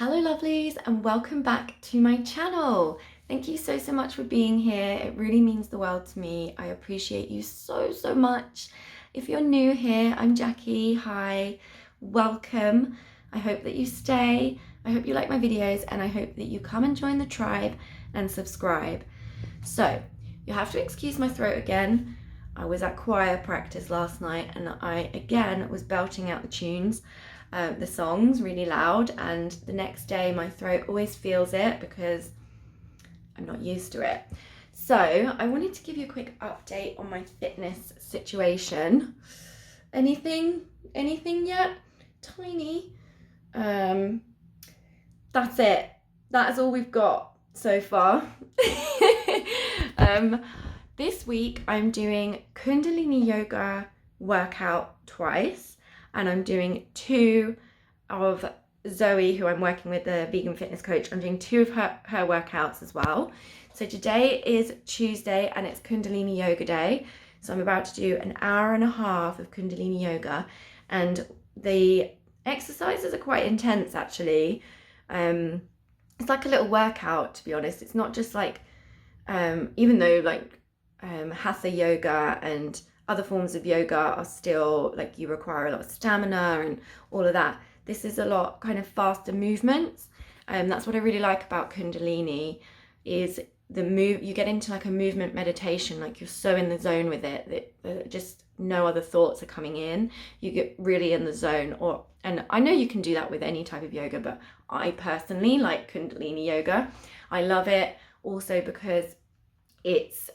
Hello lovelies and welcome back to my channel. Thank you so much for being here. It really means the world to me. I appreciate you so much. If you're new here, I'm Jackie. Hi, welcome. I hope that you stay. I hope you like my videos and I hope that you come and join the tribe and subscribe. So, you have to excuse my throat again. I was at choir practice last night and I again was belting out the tunes. The songs really loud, and the next day my throat always feels it because I'm not used to it. So I wanted to give you a quick update on my fitness situation. Anything yet? Tiny. That's it. That is all we've got so far. This week I'm doing Kundalini yoga workout twice. And I'm doing 2 of Zoe, who I'm working with, the vegan fitness coach. I'm doing 2 of her workouts as well. So today is Tuesday and it's Kundalini yoga day. So I'm about to do an hour and a half of Kundalini yoga. And the exercises are quite intense actually. It's like a little workout, to be honest. It's not just like, even though like Hatha yoga and other forms of yoga are still like you require a lot of stamina and all of that. This is a lot kind of faster movements. That's what I really like about Kundalini is the move. You get into like a movement meditation, like you're so in the zone with it that just no other thoughts are coming in. You get really in the zone. And I know you can do that with any type of yoga, but I personally like Kundalini yoga. I love it also because it's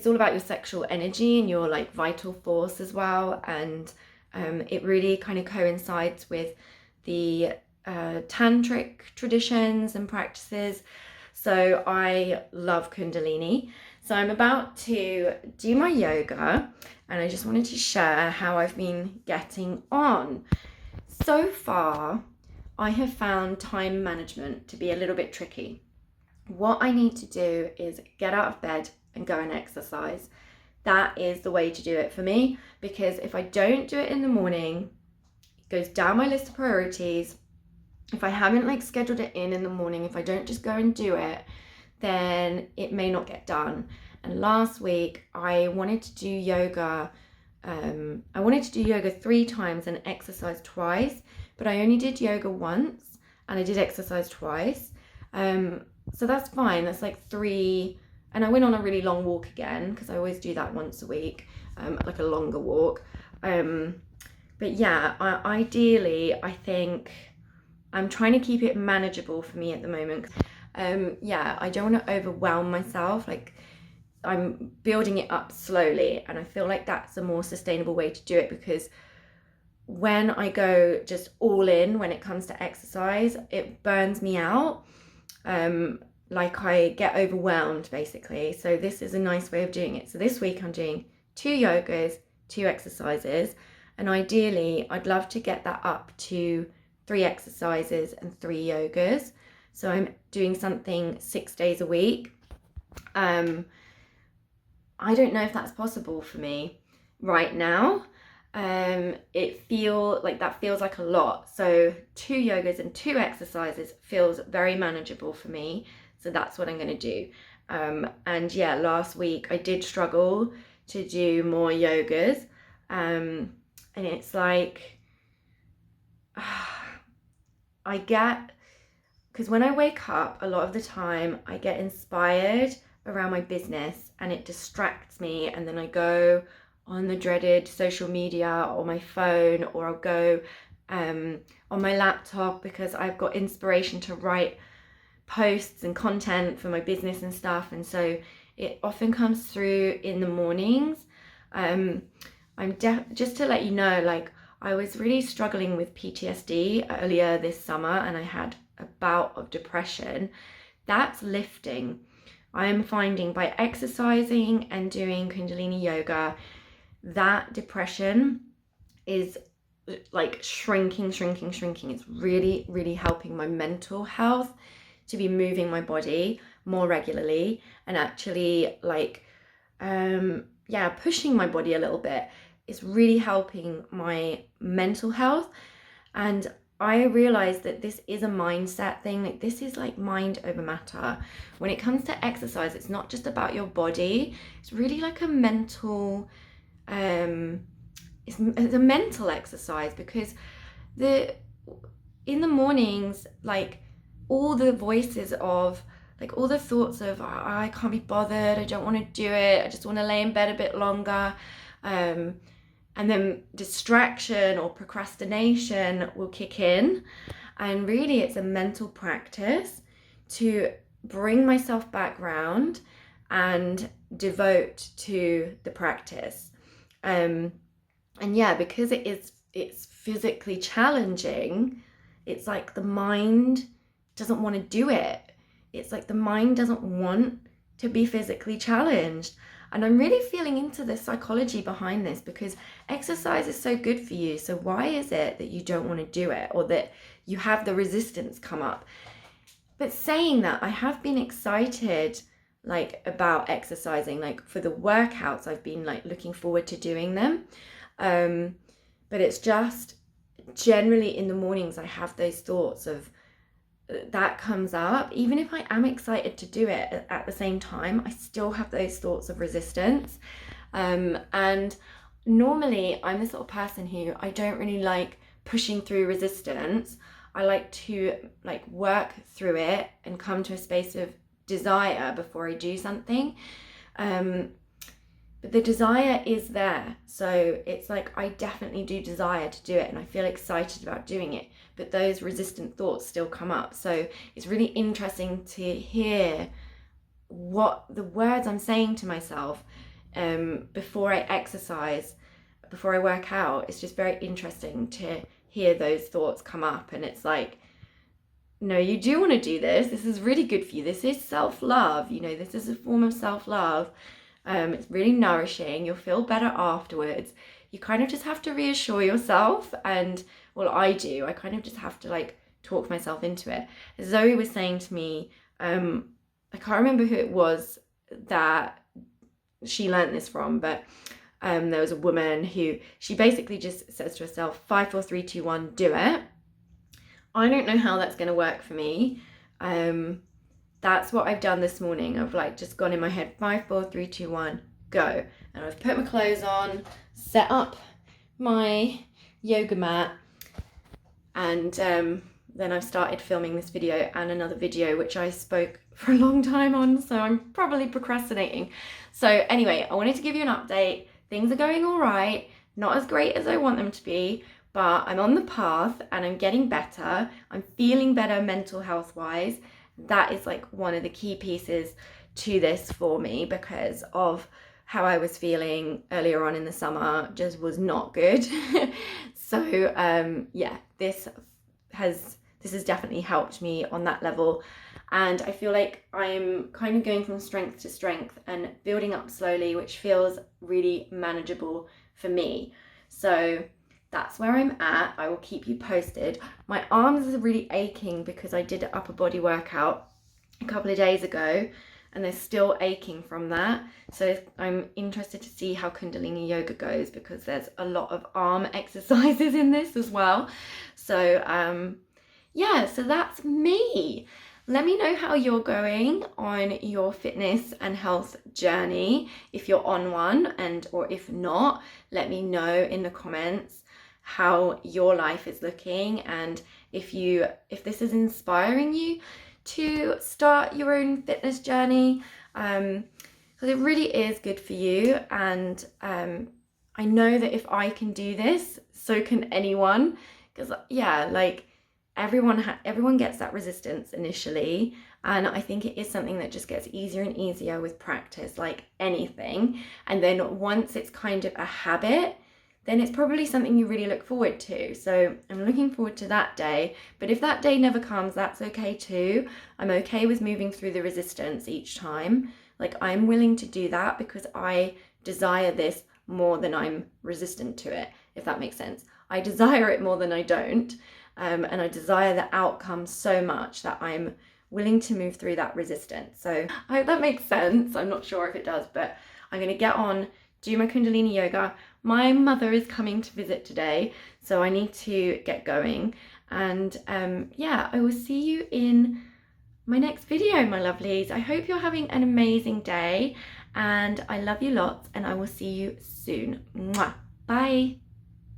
all about your sexual energy and your like vital force as well, and it really kind of coincides with the tantric traditions and practices. So I love Kundalini. So I'm about to do my yoga and I just wanted to share how I've been getting on. So far, I have found time management to be a little bit tricky. What I need to do is get out of bed and go and exercise. That is the way to do it for me, because if I don't do it in the morning, it goes down my list of priorities. If I haven't like scheduled it in the morning, if I don't just go and do it, then it may not get done. And last week I wanted to do yoga. I wanted to do yoga 3 times and exercise twice, but I only did yoga once and I did exercise twice. So that's fine. That's like 3. And I went on a really long walk again because I always do that once a week, like a longer walk. But yeah, ideally, I think I'm trying to keep it manageable for me at the moment. Yeah, I don't want to overwhelm myself. Like I'm building it up slowly, and I feel like that's a more sustainable way to do it, because when I go just all in when it comes to exercise, it burns me out. Like I get overwhelmed basically. So this is a nice way of doing it. So this week I'm doing 2 yogas, 2 exercises, and ideally I'd love to get that up to 3 exercises and 3 yogas. So I'm doing something 6 days a week. I don't know if that's possible for me right now. It feels like a lot. So 2 yogas and 2 exercises feels very manageable for me. So that's what I'm going to do. And yeah, last week I did struggle to do more yogas. And it's like, because when I wake up, a lot of the time I get inspired around my business and it distracts me. And then I go on the dreaded social media or my phone, or I'll go on my laptop because I've got inspiration to write posts and content for my business and stuff, and so it often comes through in the mornings. Just to let you know, like I was really struggling with PTSD earlier this summer and I had a bout of depression. That's lifting. I am finding by exercising and doing Kundalini yoga, that depression is like shrinking. It's really helping my mental health to be moving my body more regularly and actually like pushing my body a little bit is really helping my mental health. And I realized that this is a mindset thing. Like, this is like mind over matter. When it comes to exercise, it's not just about your body. It's really like a mental, it's a mental exercise, because in the mornings, like, all the voices of, like, all the thoughts of, oh, I can't be bothered, I don't want to do it, I just want to lay in bed a bit longer, and then distraction or procrastination will kick in. And really, it's a mental practice to bring myself back round and devote to the practice. And yeah, because it's physically challenging, it's like the mind doesn't want to do it. It's like the mind doesn't want to be physically challenged. And I'm really feeling into the psychology behind this, because exercise is so good for you. So why is it that you don't want to do it, or that you have the resistance come up? But saying that, I have been excited, like, about exercising. Like, for the workouts, I've been like looking forward to doing them. But it's just generally in the mornings, I have those thoughts of, that comes up. Even if I am excited to do it, at the same time, I still have those thoughts of resistance. And normally I'm the sort of person who, I don't really like pushing through resistance. I like to like work through it and come to a space of desire before I do something. But the desire is there. So it's like, I definitely do desire to do it and I feel excited about doing it, but those resistant thoughts still come up. So it's really interesting to hear what the words I'm saying to myself before I exercise, before I work out. It's just very interesting to hear those thoughts come up. And it's like, no, you do want to do this. This is really good for you. This is self-love. You know, this is a form of self-love. It's really nourishing. You'll feel better afterwards. You kind of just have to reassure yourself. And well, I do. I kind of just have to like talk myself into it. Zoe was saying to me, I can't remember who it was that she learned this from, but there was a woman who, she basically just says to herself, 5, 4, 3, 2, 1, do it. I don't know how that's going to work for me. That's what I've done this morning. I've like just gone in my head, 5, 4, 3, 2, 1, go. And I've put my clothes on, set up my yoga mat, and then I've started filming this video and another video which I spoke for a long time on, so I'm probably procrastinating. So anyway, I wanted to give you an update. Things are going all right, not as great as I want them to be, but I'm on the path and I'm getting better. I'm feeling better mental health wise. That is like one of the key pieces to this for me, because of how I was feeling earlier on in the summer just was not good. So yeah, this has definitely helped me on that level. And I feel like I'm kind of going from strength to strength and building up slowly, which feels really manageable for me. So that's where I'm at. I will keep you posted. My arms are really aching because I did an upper body workout a couple of days ago and they're still aching from that. So I'm interested to see how Kundalini yoga goes, because there's a lot of arm exercises in this as well. So yeah, so that's me. Let me know how you're going on your fitness and health journey, if you're on one, and or if not, let me know in the comments how your life is looking, and if this is inspiring you to start your own fitness journey, because it really is good for you. And I know that if I can do this, so can anyone, because yeah, like everyone gets that resistance initially, and I think it is something that just gets easier and easier with practice, like anything. And then once it's kind of a habit, then it's probably something you really look forward to. So I'm looking forward to that day. But if that day never comes, that's okay too. I'm okay with moving through the resistance each time. Like, I'm willing to do that because I desire this more than I'm resistant to it, if that makes sense. I desire it more than I don't. And I desire the outcome so much that I'm willing to move through that resistance. So I hope that makes sense. I'm not sure if it does, but I'm going to get on, do my Kundalini yoga. My mother is coming to visit today, so I need to get going. And yeah, I will see you in my next video, my lovelies. I hope you're having an amazing day, and I love you lots, and I will see you soon. Mwah. Bye.